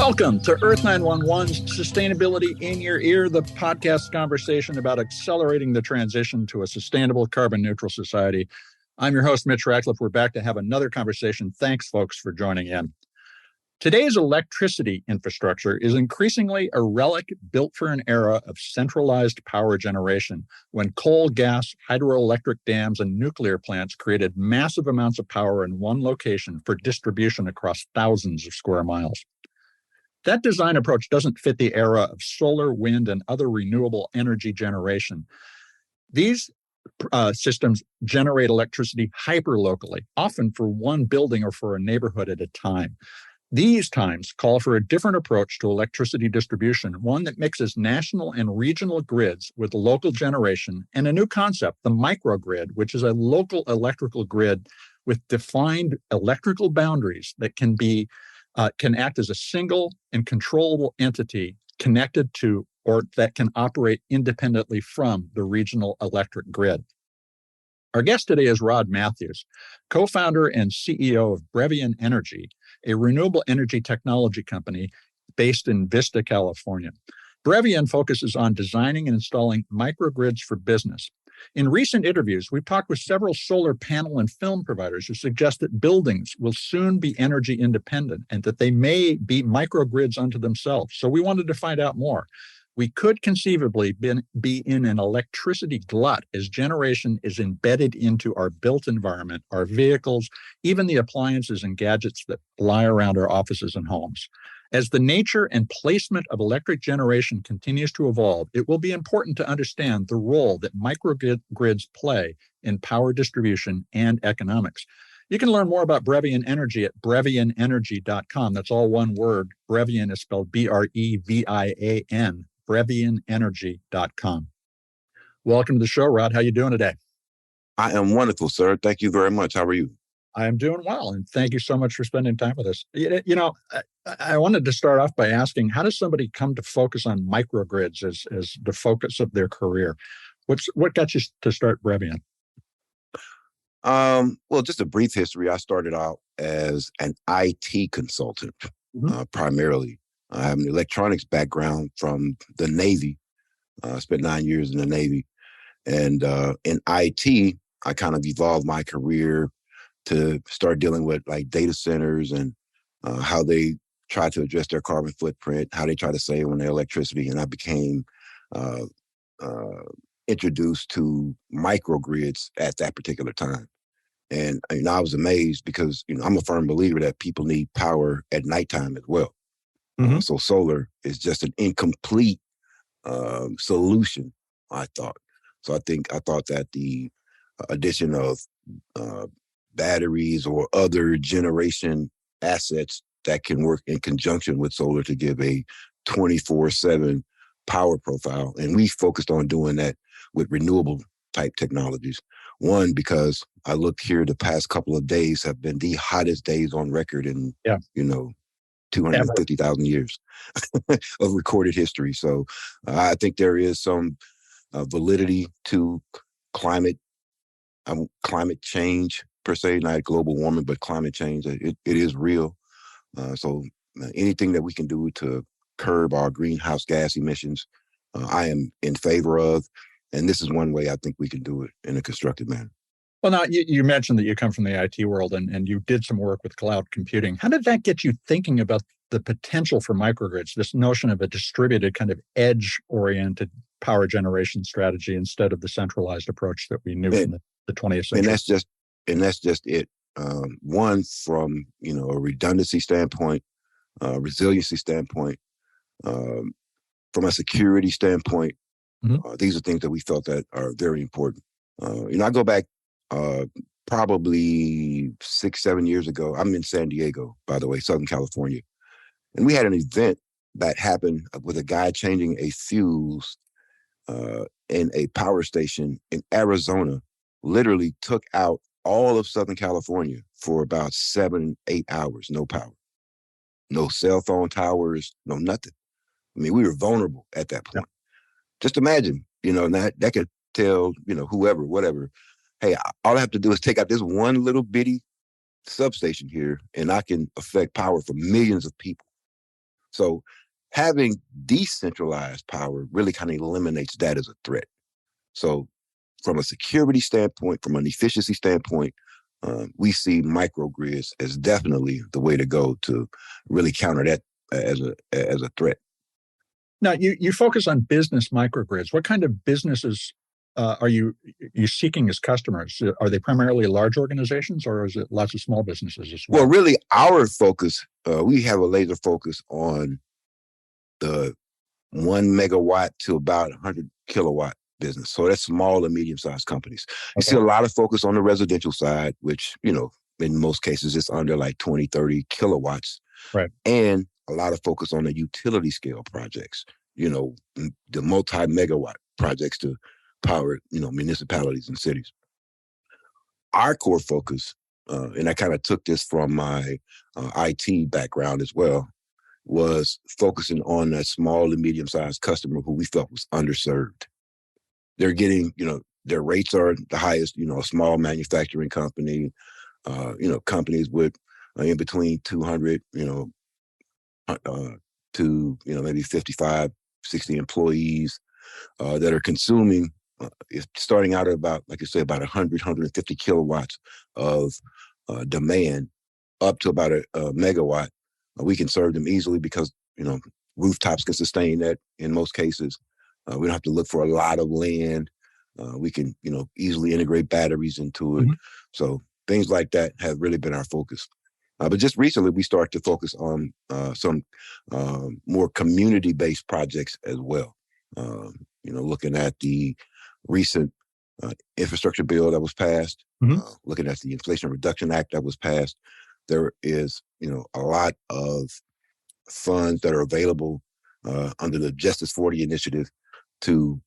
Welcome to Earth911's Sustainability in Your Ear, the podcast conversation about accelerating the transition to a sustainable carbon neutral society. I'm your host, Mitch Ratcliffe. We're back to have another conversation. Thanks, folks, for joining in. Today's electricity infrastructure is increasingly a relic built for an era of centralized power generation, when coal, gas, hydroelectric dams, and nuclear plants created massive amounts of power in one location for distribution across thousands of square miles. That design approach doesn't fit the era of solar, wind, and other renewable energy generation. These systems generate electricity hyperlocally, often for one building or for a neighborhood at a time. These times call for a different approach to electricity distribution, one that mixes national and regional grids with local generation, and a new concept, the microgrid, which is a local electrical grid with defined electrical boundaries that can act as a single and controllable entity connected to or that can operate independently from the regional electric grid. Our guest today is Rod Matthews, co-founder and CEO of Brevian Energy, a renewable energy technology company based in Vista, California. Brevian focuses on designing and installing microgrids for business. In recent interviews, we've talked with several solar panel and film providers who suggest that buildings will soon be energy independent and that they may be microgrids unto themselves. So we wanted to find out more. We could conceivably be in an electricity glut as generation is embedded into our built environment, our vehicles, even the appliances and gadgets that lie around our offices and homes. As the nature and placement of electric generation continues to evolve, it will be important to understand the role that microgrids play in power distribution and economics. You can learn more about Brevian Energy at brevianenergy.com. That's all one word. Brevian is spelled B-R-E-V-I-A-N, brevianenergy.com. Welcome to the show, Rod. How you doing today? I am wonderful, sir. Thank you very much. How are you? I am doing well, and thank you so much for spending time with us. I wanted to start off by asking, how does somebody come to focus on microgrids as the focus of their career? What got you to start Brevian? Well, just a brief history. I started out as an IT consultant, primarily. I have an electronics background from the Navy. I spent 9 years in the Navy. And in IT, I kind of evolved my career to start dealing with like data centers and how they try to address their carbon footprint, how they try to save on their electricity. And I became introduced to microgrids at that particular time. And I was amazed because I'm a firm believer that people need power at nighttime as well. So solar is just an incomplete solution, I thought. So I thought that the addition of batteries or other generation assets that can work in conjunction with solar to give a 24/7 power profile. And we focused on doing that with renewable type technologies. One, because I looked here, the past couple of days have been the hottest days on record in, 250,000 years of recorded history. So I think there is some validity to climate change per se, not global warming, but climate change. It is real. So anything that we can do to curb our greenhouse gas emissions, I am in favor of. And this is one way I think we can do it in a constructive manner. Well, now, you mentioned that you come from the IT world and you did some work with cloud computing. How did that get you thinking about the potential for microgrids, this notion of a distributed kind of edge-oriented power generation strategy instead of the centralized approach that we knew in the 20th century? And that's just it. One, from a redundancy standpoint, resiliency standpoint, from a security standpoint, these are things that we felt that are very important. I go back probably 6-7 years ago. I'm in San Diego, by the way, Southern California. And we had an event that happened with a guy changing a fuse in a power station in Arizona, literally took out all of Southern California for about 7-8 hours, no power, no cell phone towers, no nothing. I mean, we were vulnerable at that point. Just imagine, and that could tell, whoever, whatever, hey, all I have to do is take out this one little bitty substation here and I can affect power for millions of people. So having decentralized power really kind of eliminates that as a threat. So from a security standpoint, from an efficiency standpoint, we see microgrids as definitely the way to go to really counter that as a threat. Now, you focus on business microgrids. What kind of businesses are you seeking as customers? Are they primarily large organizations, or is it lots of small businesses as well? Well, really, our focus, we have a laser focus on the 1 megawatt to about 100 kilowatt business. So that's small and medium-sized companies. You see a lot of focus on the residential side, which, in most cases, it's under like 20, 30 kilowatts. Right. And a lot of focus on the utility scale projects, the multi-megawatt projects to power, municipalities and cities. Our core focus, and I kind of took this from my IT background as well, was focusing on that small and medium-sized customer who we felt was underserved. They're getting, their rates are the highest, a small manufacturing company, companies with in between 200, to, maybe 55, 60 employees that are consuming, starting out at about, like I said, about 100, 150 kilowatts of demand up to about a megawatt. We can serve them easily because, rooftops can sustain that in most cases. We don't have to look for a lot of land. We can, easily integrate batteries into it. Mm-hmm. So things like that have really been our focus. But just recently, we started to focus on some more community-based projects as well. Looking at the recent infrastructure bill that was passed, mm-hmm. Looking at the Inflation Reduction Act that was passed, there is, a lot of funds that are available under the Justice 40 initiative to,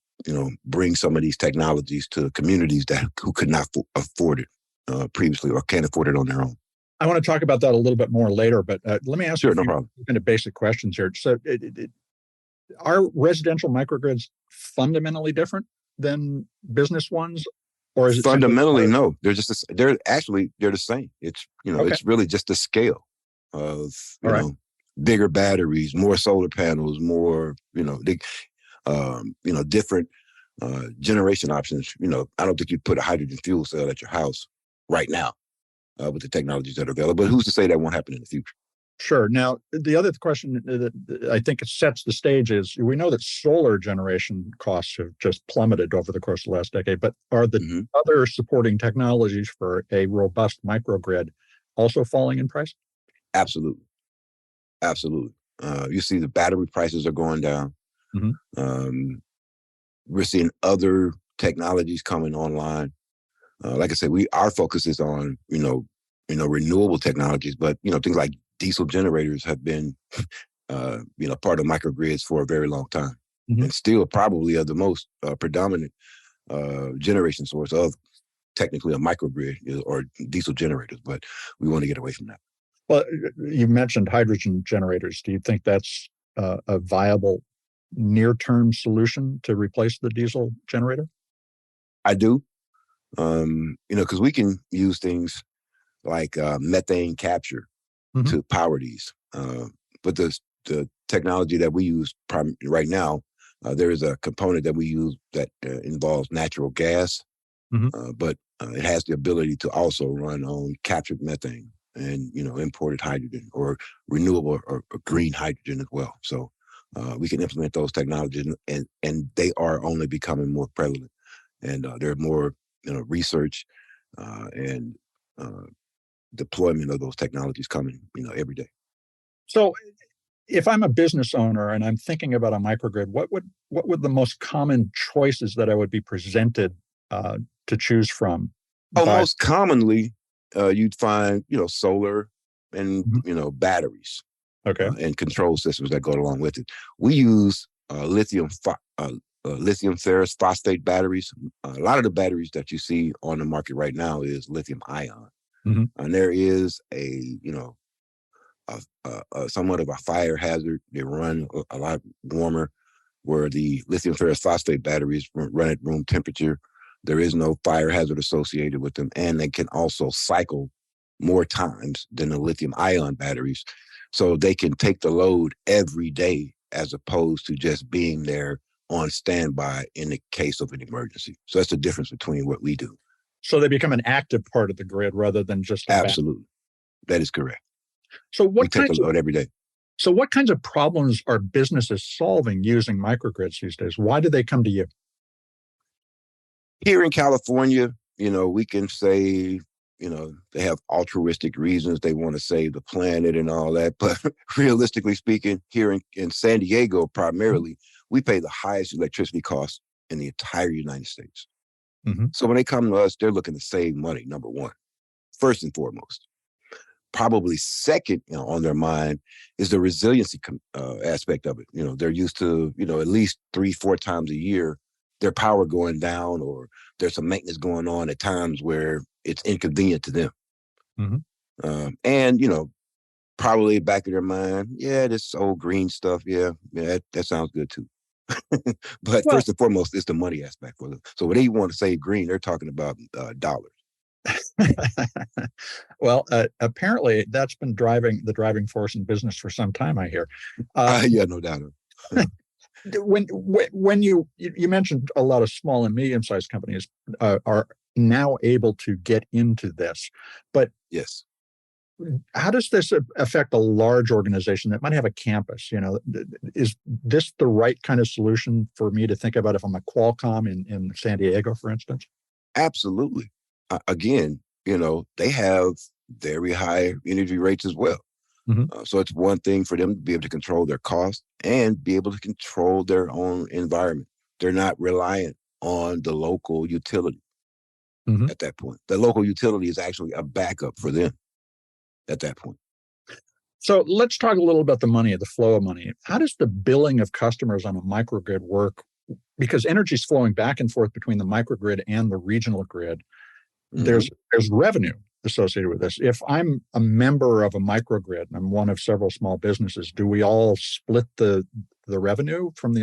bring some of these technologies to communities who could not afford it previously or can't afford it on their own. I want to talk about that a little bit more later, but let me ask you a few kind of basic questions here. So are residential microgrids fundamentally different than business ones? Or is it fundamentally no? They're they're the same. It's It's really just the scale of bigger batteries, more solar panels, more different generation options. I don't think you'd put a hydrogen fuel cell at your house right now with the technologies that are available. But who's to say that won't happen in the future? Sure. Now, the other question that I think it sets the stage is we know that solar generation costs have just plummeted over the course of the last decade, but are the mm-hmm. other supporting technologies for a robust microgrid also falling in price? Absolutely. Absolutely. You see the battery prices are going down. Mm-hmm. We're seeing other technologies coming online. Like I said, our focus is on, renewable technologies, but, things like diesel generators have been, part of microgrids for a very long time, mm-hmm. and still probably are the most predominant generation source of technically a microgrid or diesel generators, but we want to get away from that. Well, you mentioned hydrogen generators. Do you think that's a viable near-term solution to replace the diesel generator? I do, because we can use things like methane capture mm-hmm. to power these. But the technology that we use right now, there is a component that we use that involves natural gas, mm-hmm. But it has the ability to also run on captured methane and, imported hydrogen or renewable or green hydrogen as well. So we can implement those technologies and they are only becoming more prevalent. And there are more, research and deployment of those technologies coming, every day. So if I'm a business owner and I'm thinking about a microgrid, what would the most common choices that I would be presented to choose from? Most commonly, you'd find, solar and, mm-hmm. Batteries. Okay. And control systems that go along with it. We use lithium ferrous phosphate batteries. A lot of the batteries that you see on the market right now is lithium ion. Mm-hmm. And there is somewhat of a fire hazard. They run a lot warmer, where the lithium ferrous phosphate batteries run at room temperature. There is no fire hazard associated with them, and they can also cycle, more times than the lithium ion batteries. So they can take the load every day as opposed to just being there on standby in the case of an emergency. So that's the difference between what we do. So they become an active part of the grid rather than just a Absolutely. That is correct. So we take the load every day. So what kinds of problems are businesses solving using microgrids these days? Why do they come to you? Here in California, we can say, they have altruistic reasons. They want to save the planet and all that. But realistically speaking, here in San Diego, primarily, we pay the highest electricity costs in the entire United States. Mm-hmm. So when they come to us, they're looking to save money, number one, first and foremost. Probably second on their mind is the resiliency aspect of it. They're used to, at least 3-4 times a year, their power going down, or there's some maintenance going on at times where it's inconvenient to them. Mm-hmm. And, probably back of their mind, this old green stuff. That sounds good too. But first and foremost, it's the money aspect for them. So when they want to say green, they're talking about dollars. Well, apparently that's been the driving force in business for some time, I hear. No doubt. When you mentioned a lot of small and medium-sized companies are now able to get into this, but yes, how does this affect a large organization that might have a campus? Is this the right kind of solution for me to think about if I'm a Qualcomm in San Diego, for instance? Absolutely. Again, they have very high energy rates as well. Mm-hmm. So it's one thing for them to be able to control their costs and be able to control their own environment. They're not reliant on the local utility at that point. The local utility is actually a backup for them at that point. So let's talk a little about the money, the flow of money. How does the billing of customers on a microgrid work? Because energy is flowing back and forth between the microgrid and the regional grid. Mm-hmm. There's revenue associated with this. If I'm a member of a microgrid and I'm one of several small businesses, do we all split the revenue from the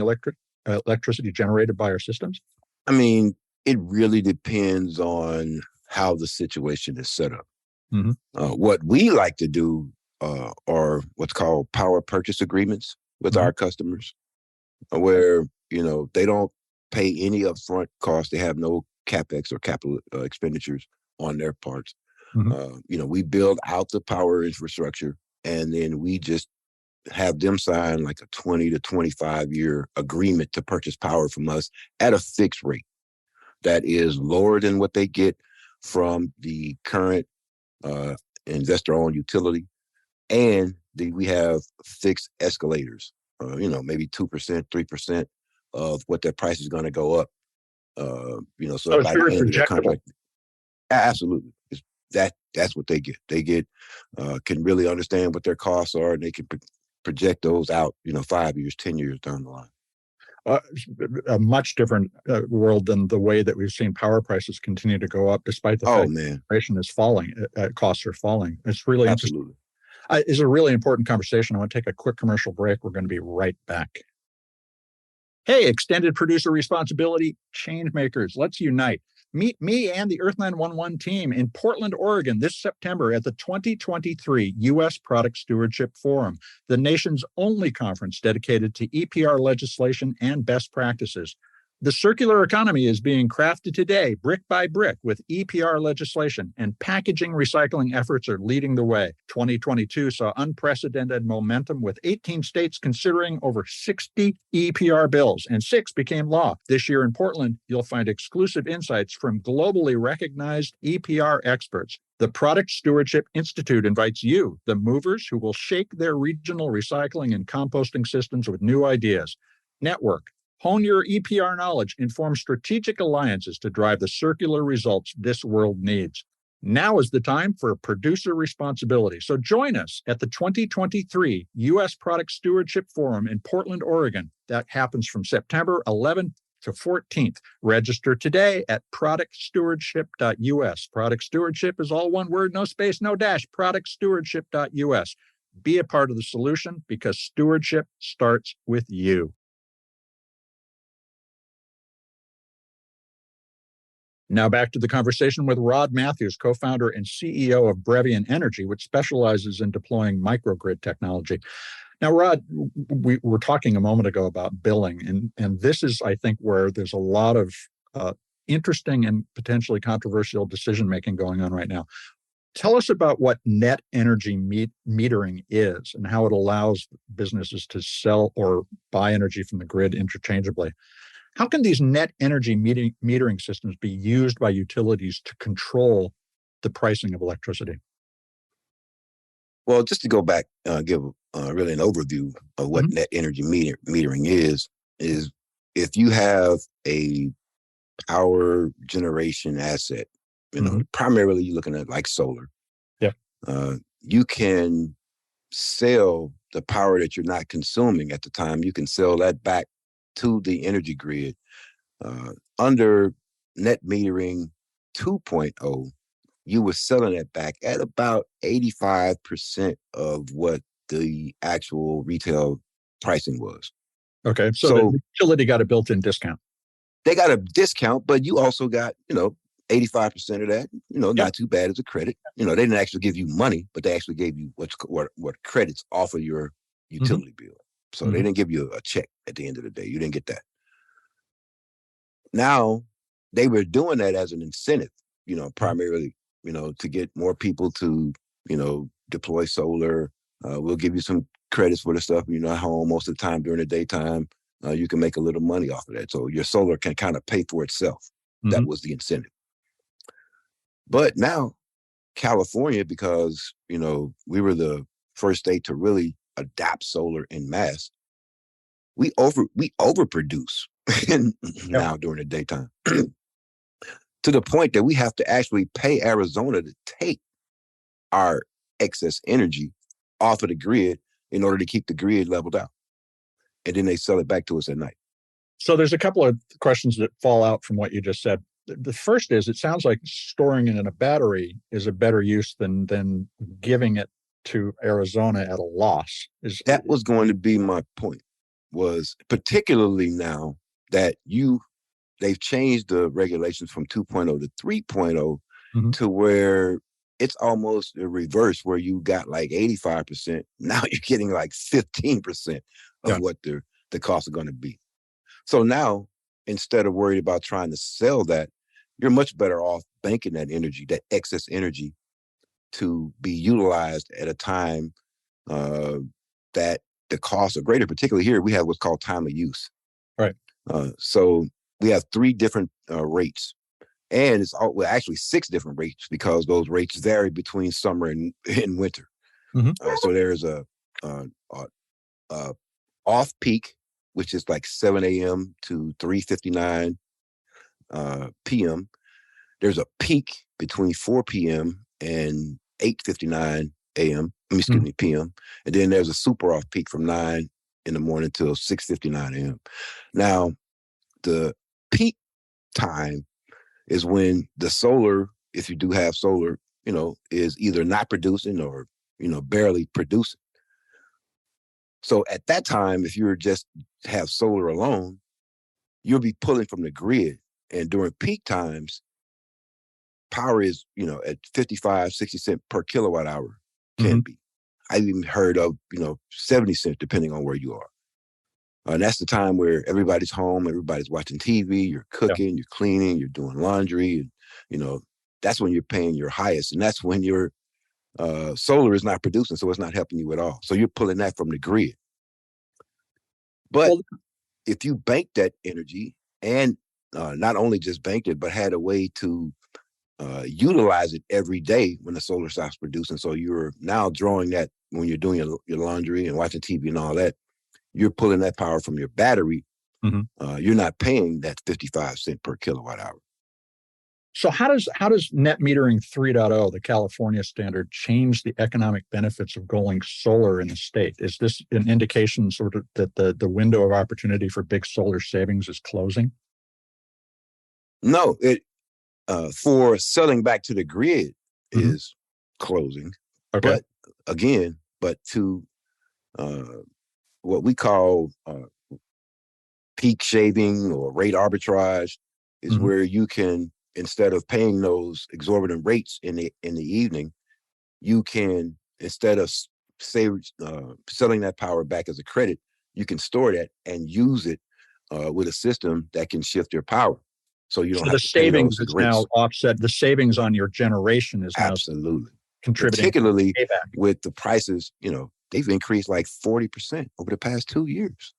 electricity generated by our systems? I mean, it really depends on how the situation is set up. Mm-hmm. What we like to do are what's called power purchase agreements with our customers, where, they don't pay any upfront costs. They have no CapEx or capital expenditures on their parts. Mm-hmm. We build out the power infrastructure, and then we just have them sign like a 20 to 25 year agreement to purchase power from us at a fixed rate that is lower than what they get from the current investor-owned utility. And we have fixed escalators, maybe 2%, 3% of what their price is going to go up. So it's very projectable. Absolutely. That's what they get. They can really understand what their costs are, and they can project those out, 5 years, 10 years down the line. A much different world than the way that we've seen power prices continue to go up, despite the fact that inflation is falling, costs are falling. It's really Absolutely. Interesting. It's a really important conversation. I want to take a quick commercial break. We're going to be right back. Hey, extended producer responsibility change makers. Let's unite. Meet me and the Earth911 team in Portland, Oregon this September at the 2023 U.S. Product Stewardship Forum, the nation's only conference dedicated to EPR legislation and best practices. The circular economy is being crafted today, brick by brick, with EPR legislation, and packaging recycling efforts are leading the way. 2022 saw unprecedented momentum, with 18 states considering over 60 EPR bills, and 6 became law. This year in Portland, you'll find exclusive insights from globally recognized EPR experts. The Product Stewardship Institute invites you, the movers who will shake their regional recycling and composting systems with new ideas. Network. Hone your EPR knowledge and form strategic alliances to drive the circular results this world needs. Now is the time for producer responsibility. So join us at the 2023 U.S. Product Stewardship Forum in Portland, Oregon. That happens from September 11th to 14th. Register today at productstewardship.us. Product stewardship is all one word, no space, no dash. Productstewardship.us. Be a part of the solution, because stewardship starts with you. Now back to the conversation with Rod Matthews, co-founder and CEO of Brevian Energy, which specializes in deploying microgrid technology. Now, Rod, we were talking a moment ago about billing, and this is, I think, where there's a lot of interesting and potentially controversial decision-making going on right now. Tell us about what net energy metering is and how it allows businesses to sell or buy energy from the grid interchangeably. How can these net energy metering systems be used by utilities to control the pricing of electricity? Well, just to go back, give really an overview of what net energy metering is if you have a power generation asset, primarily you're looking at like solar. Yeah. You can sell the power that you're not consuming at the time. You can sell that back to the energy grid. Under net metering 2.0, you were selling it back at about 85% of what the actual retail pricing was. Okay, so the utility got a built-in discount. They got a discount, but you also got, 85% of that, not too bad as a credit. They didn't actually give you money, but they actually gave you what credits off of your utility bill. So they didn't give you a check at the end of the day. You didn't get that. Now, they were doing that as an incentive, primarily, to get more people to, deploy solar. We'll give you some credits for the stuff, at home most of the time during the daytime. You can make a little money off of that. So your solar can kind of pay for itself. That was the incentive. But now California, because, we were the first state to really adopt solar en masse, we overproduce now during the daytime to the point that we have to actually pay Arizona to take our excess energy off of the grid in order to keep the grid leveled out. And then they sell it back to us at night. So there's a couple of questions that fall out from what you just said. The first is, it sounds like storing it in a battery is a better use than giving it to Arizona at a loss. That was going to be my point, was particularly now that they've changed the regulations from 2.0 to 3.0 to where it's almost a reverse, where you got like 85%. Now you're getting like 15% of what the costs are going to be. So now, instead of worried about trying to sell that, you're much better off banking that energy, that excess energy, to be utilized at a time that the costs are greater. Particularly here, we have what's called time of use. Right. So we have 3 different rates. And it's actually 6 different rates, because those rates vary between summer and winter. So there's a off-peak, which is like 7 a.m. to 3:59 p.m. There's a peak between 4 p.m. and 8:59 a.m. p.m. And then there's a super off-peak from 9 in the morning till 6:59 a.m. Now, the peak time is when the solar, if you do have solar, is either not producing or, barely producing. So at that time, if you're just have solar alone, you'll be pulling from the grid. And during peak times, power is, at 55, 60 cents per kilowatt hour can be. I've even heard of, 70 cents, depending on where you are. And that's the time where everybody's home, everybody's watching TV, you're cooking, you're cleaning, you're doing laundry. And, that's when you're paying your highest. And that's when your solar is not producing, so it's not helping you at all. So you're pulling that from the grid. But if you bank that energy, and not only just banked it, but had a way to utilize it every day when the solar stops producing, so you're now drawing that when you're doing your laundry and watching TV and all that, you're pulling that power from your battery. You're not paying that 55 cents per kilowatt hour. So how does net metering 3.0, the California standard, change the economic benefits of going solar in the state? Is this an indication sort of that the window of opportunity for big solar savings is closing? No, it for selling back to the grid is closing. Okay. But to what we call peak shaving or rate arbitrage is where you can instead of paying those exorbitant rates in the evening, you can, instead of selling that power back as a credit, you can store that and use it with a system that can shift your power. So you don't have to pay those is rates. now offset. The savings on your generation is now absolutely contributing, particularly with the prices. They've increased like 40% over the past 2 years.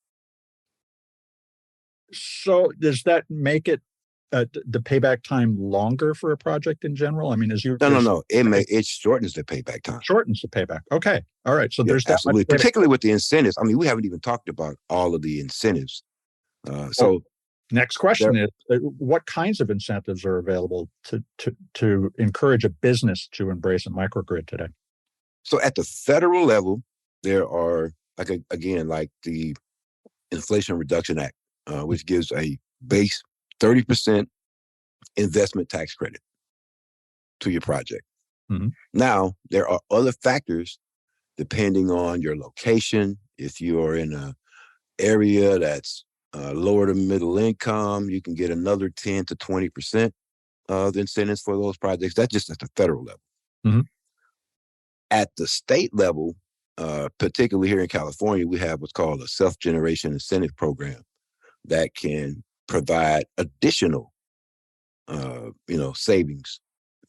So does that make it the payback time longer for a project in general? I mean, No. It shortens the payback time. Shortens the payback. Okay. All right. So there's that absolutely, particularly with the incentives. I mean, we haven't even talked about all of the incentives. Next question is, what kinds of incentives are available to encourage a business to embrace a microgrid today? So at the federal level, there are, like the Inflation Reduction Act, which gives a base 30% investment tax credit to your project. Mm-hmm. Now, there are other factors depending on your location. If you're in an area that's lower to middle income, you can get another 10 to 20% of the incentives for those projects. That's just at the federal level. Mm-hmm. At the state level, particularly here in California, we have what's called a self-generation incentive program that can provide additional, savings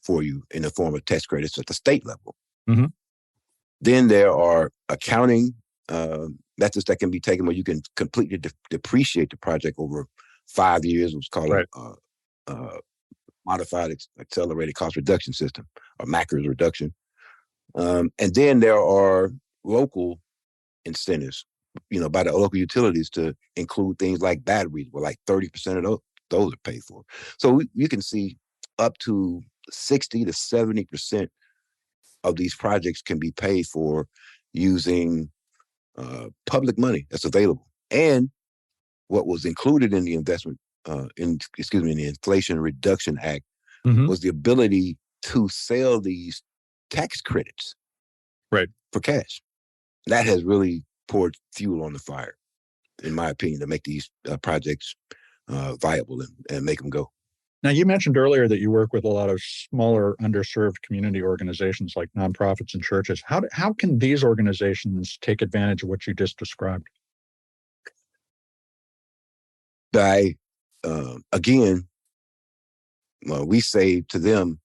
for you in the form of tax credits at the state level. Mm-hmm. Then there are accounting methods that can be taken where you can completely depreciate the project over 5 years. What's called a modified accelerated cost reduction system, or MACRS reduction. And then there are local incentives, by the local utilities to include things like batteries, where like 30% of those are paid for. So you can see up to 60 to 70% of these projects can be paid for using public money that's available. And what was included in the in the Inflation Reduction Act was the ability to sell these tax credits for cash. That has really poured fuel on the fire, in my opinion, to make these projects viable and make them go. Now, you mentioned earlier that you work with a lot of smaller, underserved community organizations like nonprofits and churches. How can these organizations take advantage of what you just described? By, again, we save to them,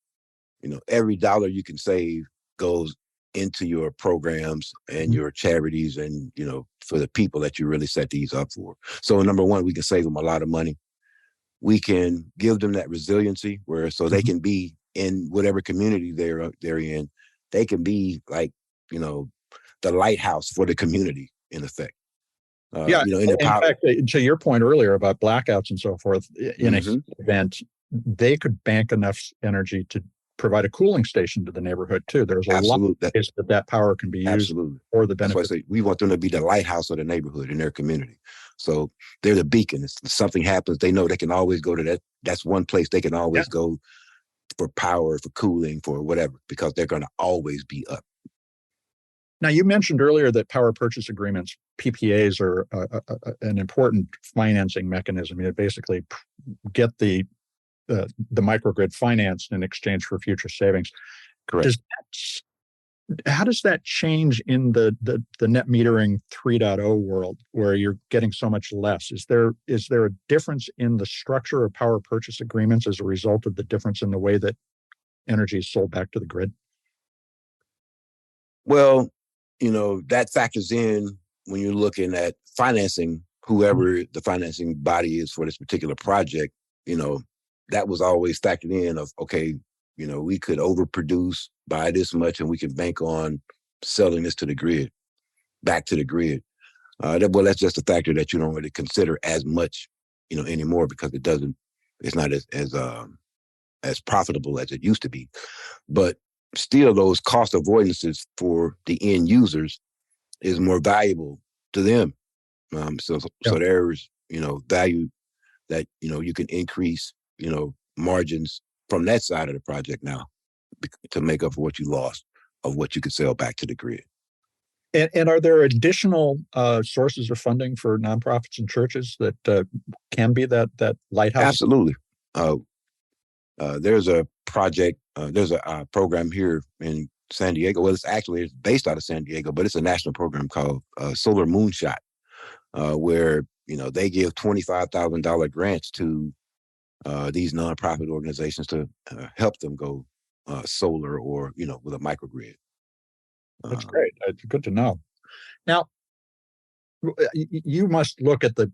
every dollar you can save goes into your programs and your charities and, for the people that you really set these up for. So number one, we can save them a lot of money. We can give them that resiliency so they can be in whatever community they're in. They can be like, the lighthouse for the community, in effect. In fact, to your point earlier about blackouts and so forth, in an event, they could bank enough energy to provide a cooling station to the neighborhood too. There's a lot of ways that power can be used for the benefit. That's why I say we want them to be the lighthouse of the neighborhood in their community. So they're the beacon. If something happens, they know they can always go to that. That's one place they can always go for power, for cooling, for whatever, because they're going to always be up. Now, you mentioned earlier that power purchase agreements, PPAs, are an important financing mechanism. You basically get the microgrid financed in exchange for future savings. Correct. How does that change in the net metering 3.0 world, where you're getting so much less? Is there a difference in the structure of power purchase agreements as a result of the difference in the way that energy is sold back to the grid? Well, that factors in when you're looking at financing, whoever the financing body is for this particular project. That was always factored in of, okay, we could overproduce by this much and we can bank on selling this to the grid, back to the grid. That's just a factor that you don't really consider as much, anymore, because it's not as profitable as it used to be. But still, those cost avoidances for the end users is more valuable to them. So there's, value that, you can increase, margins from that side of the project now to make up for what you lost of what you could sell back to the grid. And are there additional sources of funding for nonprofits and churches that can be that lighthouse? Absolutely. There's a project, there's a program here in San Diego. Well, it's based out of San Diego, but it's a national program called Solar Moonshot, where they give $25,000 grants to these nonprofit organizations to help them go solar or with a microgrid. That's great. It's good to know. Now, you must look at the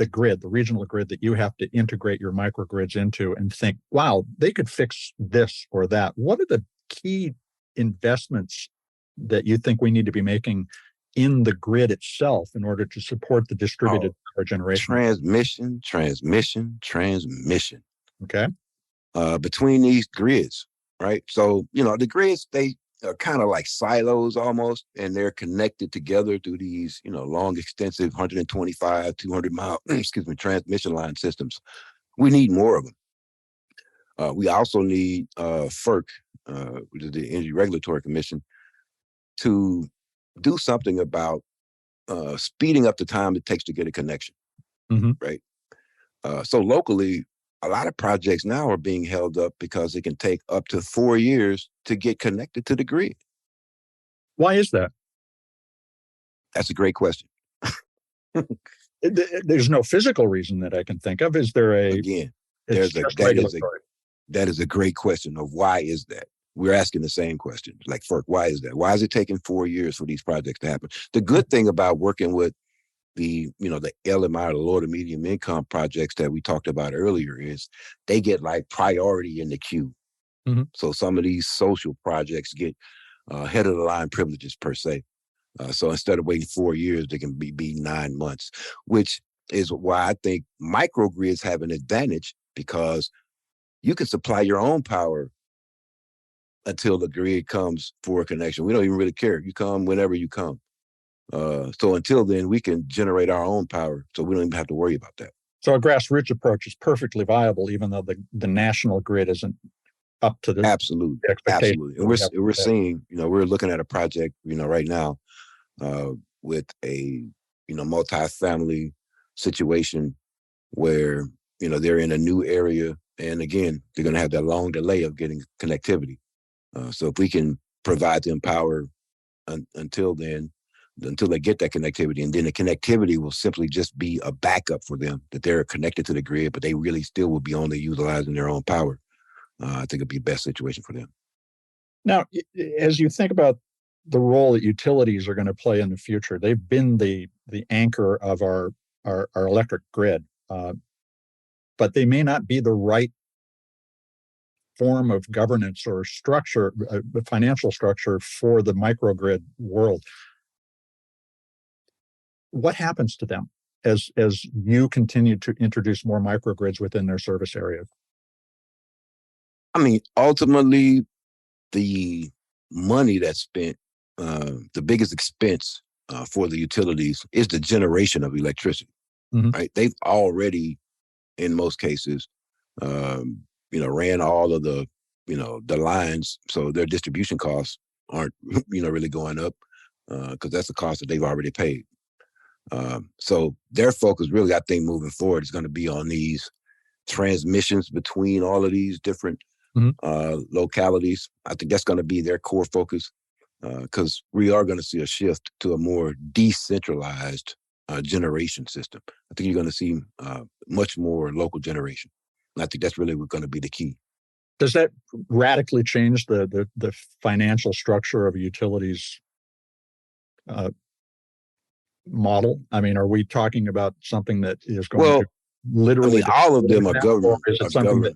grid, the regional grid that you have to integrate your microgrids into, and think, wow, they could fix this or that. What are the key investments that you think we need to be making in the grid itself in order to support the distributed power generation? Transmission. Okay. Between these grids, right? So, the grids, they are kind of like silos almost, and they're connected together through these, long, extensive 125, 200-mile, transmission line systems. We need more of them. We also need FERC, which is the Energy Regulatory Commission, to do something about speeding up the time it takes to get a connection, right? So locally, a lot of projects now are being held up because it can take up to 4 years to get connected to the grid. Why is that? That's a great question. There's no physical reason that I can think of. Is there a... Again, regulatory. That is a great question of why is that? We're asking the same question, like FERC, why is that? Why is it taking 4 years for these projects to happen? The good thing about working with the LMI, the low to medium income projects that we talked about earlier, is they get like priority in the queue. So some of these social projects get head of the line privileges per se. So instead of waiting 4 years, they can be 9 months, which is why I think microgrids have an advantage, because you can supply your own power until the grid comes for a connection. We don't even really care. You come whenever you come. So until then, we can generate our own power, so we don't even have to worry about that. So a grassroots approach is perfectly viable, even though the national grid isn't up to the absolutely. And we're seeing, we're looking at a project, right now, with a multi-family situation where they're in a new area, and again, they're going to have that long delay of getting connectivity. So if we can provide them power until then, until they get that connectivity, and then the connectivity will simply just be a backup for them, that they're connected to the grid, but they really still will be only utilizing their own power. I think it'd be the best situation for them. Now, as you think about the role that utilities are going to play in the future, they've been the anchor of our electric grid, but they may not be the right form of governance or structure, financial structure for the microgrid world. What happens to them as you continue to introduce more microgrids within their service area? I mean, ultimately, the money that's spent, the biggest expense for the utilities is the generation of electricity, right? They've already, in most cases, ran all of the, the lines, so their distribution costs aren't, really going up, because that's the cost that they've already paid. So their focus really, I think, moving forward is going to be on these transmissions between all of these different localities. I think that's going to be their core focus, because we are going to see a shift to a more decentralized generation system. I think you're going to see much more local generation. And I think that's really going to be the key. Does that radically change the financial structure of a utilities model? I mean, are we talking about something that is going to literally... all of them are governed. Is it something that...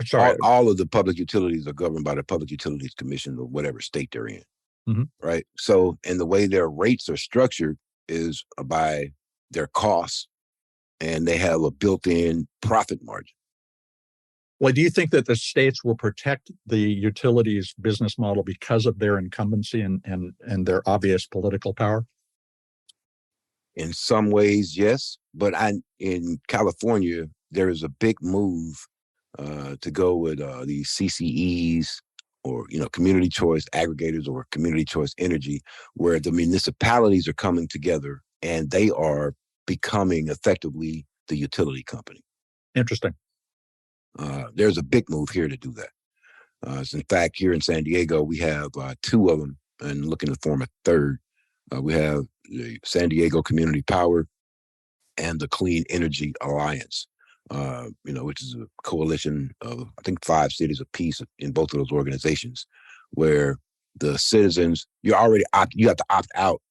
Sorry. All of the public utilities are governed by the Public Utilities Commission of whatever state they're in, right? So, and the way their rates are structured is by their costs, and they have a built-in profit margin. Well, do you think that the states will protect the utilities business model because of their incumbency and their obvious political power? In some ways, yes. But in California, there is a big move to go with these CCEs, or community choice aggregators, or community choice energy, where the municipalities are coming together and they are becoming effectively the utility company. Interesting. There's a big move here to do that. So in fact, here in San Diego, we have two of them and looking to form a third. We have the San Diego Community Power and the Clean Energy Alliance, which is a coalition of, I think, 5 cities apiece in both of those organizations, where the citizens, you have to opt out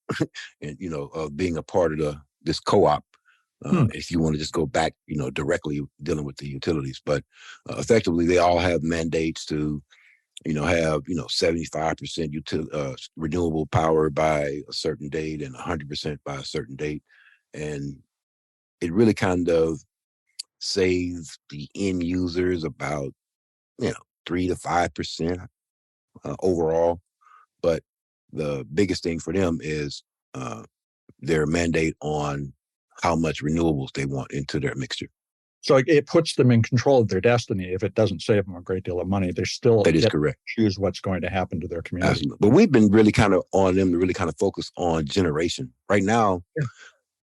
and, of being a part of this co-op. If you want to just go back, directly dealing with the utilities. But effectively, they all have mandates to, have, 75% renewable power by a certain date and 100% by a certain date. And it really kind of saves the end users about, 3 to 5% overall. But the biggest thing for them is their mandate on how much renewables they want into their mixture. So it puts them in control of their destiny. If it doesn't save them a great deal of money, they still that is correct. Choose what's going to happen to their community. Absolutely. But we've been really kind of on them to really kind of focus on generation. Right now,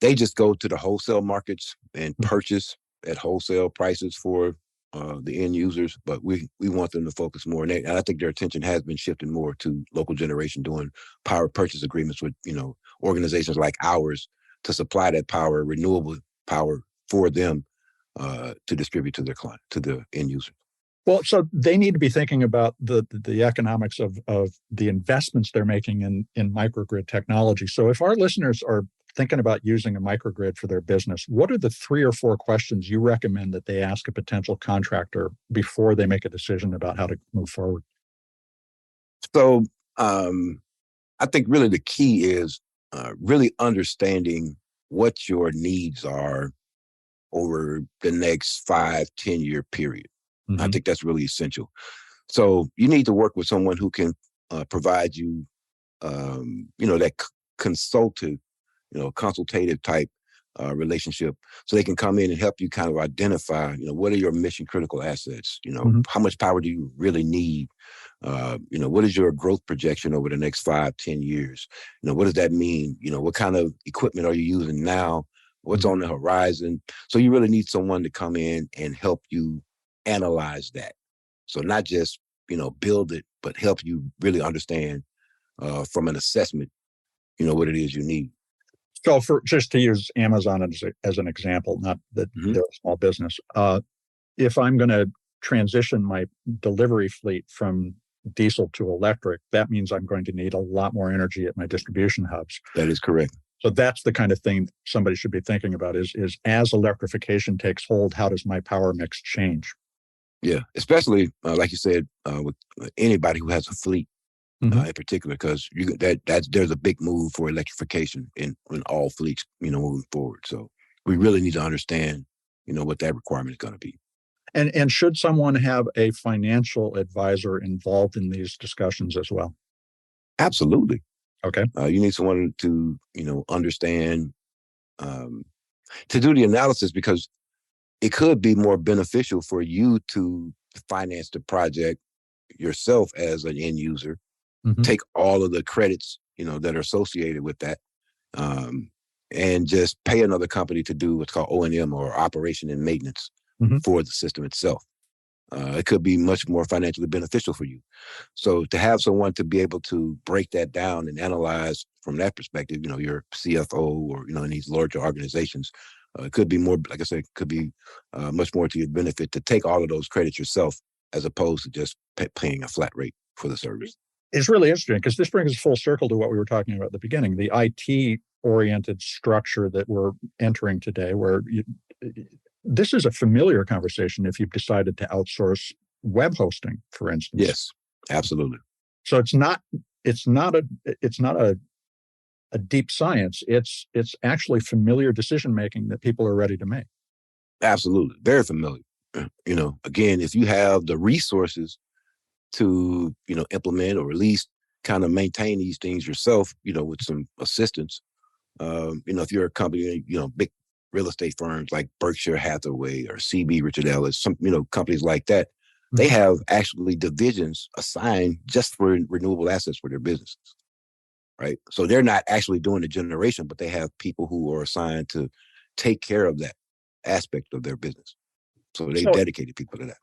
they just go to the wholesale markets and purchase at wholesale prices for the end users. But we want them to focus more. And I think their attention has been shifting more to local generation, doing power purchase agreements with, organizations like ours to supply that power, renewable power for them. To distribute to their client, to the end user. Well, so they need to be thinking about the economics of the investments they're making in microgrid technology. So if our listeners are thinking about using a microgrid for their business, what are the 3 or 4 questions you recommend that they ask a potential contractor before they make a decision about how to move forward? So I think really the key is really understanding what your needs are over the next 5-10 year period. I think that's really essential. So you need to work with someone who can provide you, that consultative type relationship, so they can come in and help you kind of identify, what are your mission critical assets? How much power do you really need? What is your growth projection over the next 5-10 years? What does that mean? What kind of equipment are you using now? What's on the horizon? So you really need someone to come in and help you analyze that. So not just, build it, but help you really understand from an assessment, what it is you need. So for just to use Amazon as an example, not that they're a small business, if I'm going to transition my delivery fleet from diesel to electric, that means I'm going to need a lot more energy at my distribution hubs. That is correct. So that's the kind of thing somebody should be thinking about is as electrification takes hold, how does my power mix change? Yeah, especially like you said, with anybody who has a fleet in particular, because there's a big move for electrification in all fleets, moving forward. So we really need to understand, what that requirement is going to be. And should someone have a financial advisor involved in these discussions as well? Absolutely. Okay. You need someone to, understand, to do the analysis, because it could be more beneficial for you to finance the project yourself as an end user, take all of the credits, that are associated with that, and just pay another company to do what's called O&M, or operation and maintenance, for the system itself. It could be much more financially beneficial for you. So to have someone to be able to break that down and analyze from that perspective, your CFO or, in these larger organizations, it could be more, like I said, could be much more to your benefit to take all of those credits yourself, as opposed to just paying a flat rate for the service. It's really interesting, because this brings us full circle to what we were talking about at the beginning, the IT-oriented structure that we're entering today, where this is a familiar conversation if you've decided to outsource web hosting, for instance. Yes, absolutely. So it's not a deep science. It's actually familiar decision making that people are ready to make. Absolutely, very familiar. Again, if you have the resources to implement, or at least kind of maintain these things yourself, with some assistance. If you're a company, big real estate firms like Berkshire Hathaway or CB Richard Ellis, some companies like that, they have actually divisions assigned just for renewable assets for their businesses, right? So they're not actually doing the generation, but they have people who are assigned to take care of that aspect of their business. So they dedicated people to that.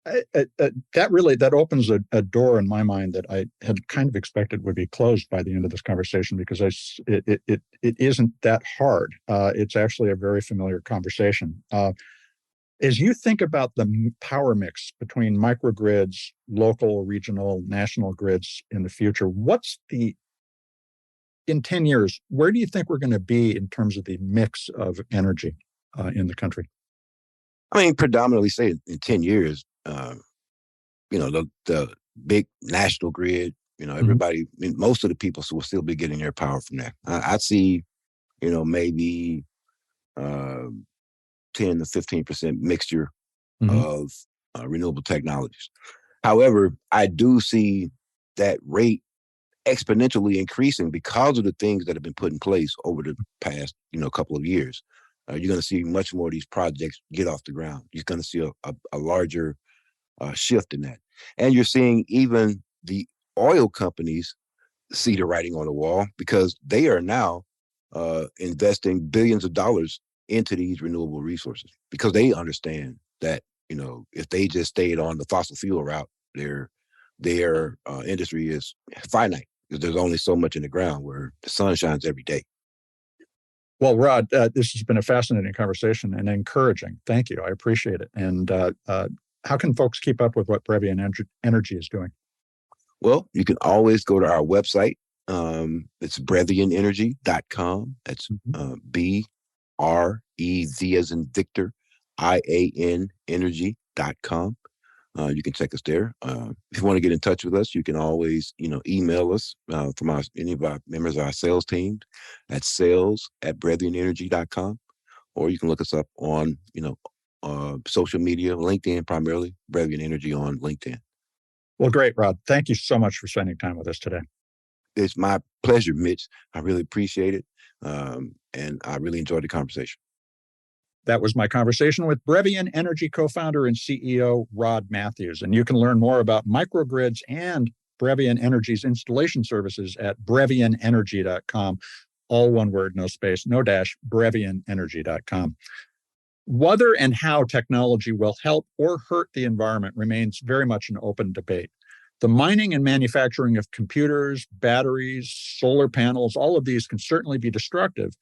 That opens a door in my mind that I had kind of expected would be closed by the end of this conversation, because it isn't that hard. It's actually a very familiar conversation. As you think about the power mix between microgrids, local, regional, national grids in the future, in 10 years, where do you think we're going to be in terms of the mix of energy in the country? I mean, predominantly say in 10 years, the big national grid, everybody, most of the people will still be getting their power from that. I see, maybe 10 to 15% mixture of renewable technologies. However, I do see that rate exponentially increasing because of the things that have been put in place over the past, couple of years. You're going to see much more of these projects get off the ground. You're going to see a larger shift in that. And you're seeing even the oil companies see the writing on the wall, because they are now investing billions of dollars into these renewable resources, because they understand that, if they just stayed on the fossil fuel route, their industry is finite, because there's only so much in the ground where the sun shines every day. Well, Rod, this has been a fascinating conversation and encouraging. Thank you. I appreciate it. And how can folks keep up with what Brevian Energy is doing? Well, you can always go to our website. It's brevianenergy.com. That's BREV as in Victor, IAN energy.com. You can check us there. If you want to get in touch with us, you can always, email us from any of our members of our sales team at sales@brevianenergy.com, or you can look us up on, social media, LinkedIn primarily, Brevian Energy on LinkedIn. Well, great, Rod. Thank you so much for spending time with us today. It's my pleasure, Mitch. I really appreciate it. And I really enjoyed the conversation. That was my conversation with Brevian Energy co-founder and CEO Rod Matthews. And you can learn more about microgrids and Brevian Energy's installation services at brevianenergy.com. All one word, no space, no dash, brevianenergy.com. Whether and how technology will help or hurt the environment remains very much an open debate. The mining and manufacturing of computers, batteries, solar panels, all of these can certainly be destructive,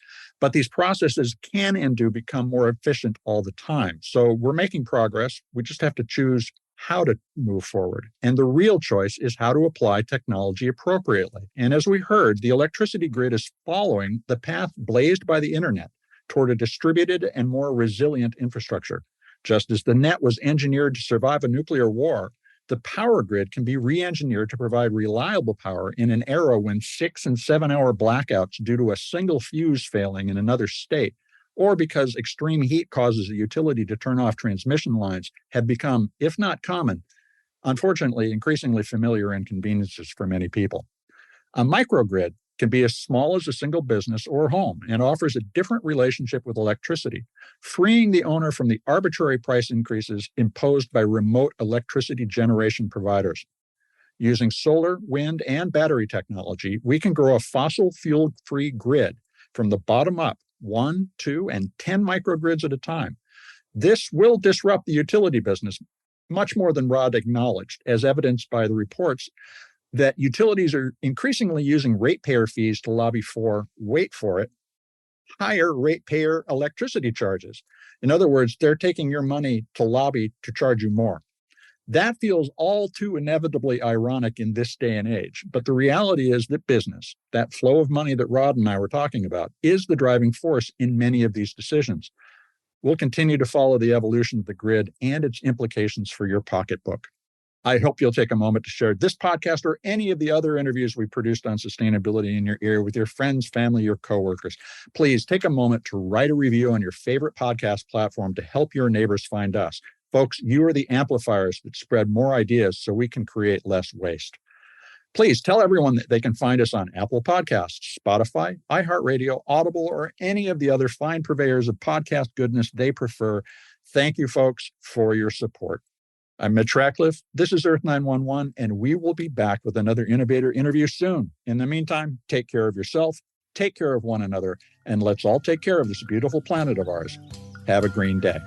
but these processes can and do become more efficient all the time. So we're making progress. We just have to choose how to move forward. And the real choice is how to apply technology appropriately. And as we heard, the electricity grid is following the path blazed by the internet toward a distributed and more resilient infrastructure. Just as the net was engineered to survive a nuclear war, the power grid can be re-engineered to provide reliable power in an era when 6 and 7 hour blackouts due to a single fuse failing in another state, or because extreme heat causes a utility to turn off transmission lines, have become, if not common, unfortunately increasingly familiar inconveniences for many people. A microgrid can be as small as a single business or home and offers a different relationship with electricity, freeing the owner from the arbitrary price increases imposed by remote electricity generation providers. Using solar, wind, and battery technology, we can grow a fossil fuel-free grid from the bottom up, 1, 2, and 10 microgrids at a time. This will disrupt the utility business much more than Rod acknowledged, as evidenced by the reports that utilities are increasingly using ratepayer fees to lobby for, wait for it, higher ratepayer electricity charges. In other words, they're taking your money to lobby to charge you more. That feels all too inevitably ironic in this day and age. But the reality is that business, that flow of money that Rod and I were talking about, is the driving force in many of these decisions. We'll continue to follow the evolution of the grid and its implications for your pocketbook. I hope you'll take a moment to share this podcast or any of the other interviews we produced on sustainability in your ear with your friends, family, or coworkers. Please take a moment to write a review on your favorite podcast platform to help your neighbors find us. Folks, you are the amplifiers that spread more ideas so we can create less waste. Please tell everyone that they can find us on Apple Podcasts, Spotify, iHeartRadio, Audible, or any of the other fine purveyors of podcast goodness they prefer. Thank you, folks, for your support. I'm Mitch Ratcliffe. This is Earth911, and we will be back with another innovator interview soon. In the meantime, take care of yourself, take care of one another, and let's all take care of this beautiful planet of ours. Have a green day.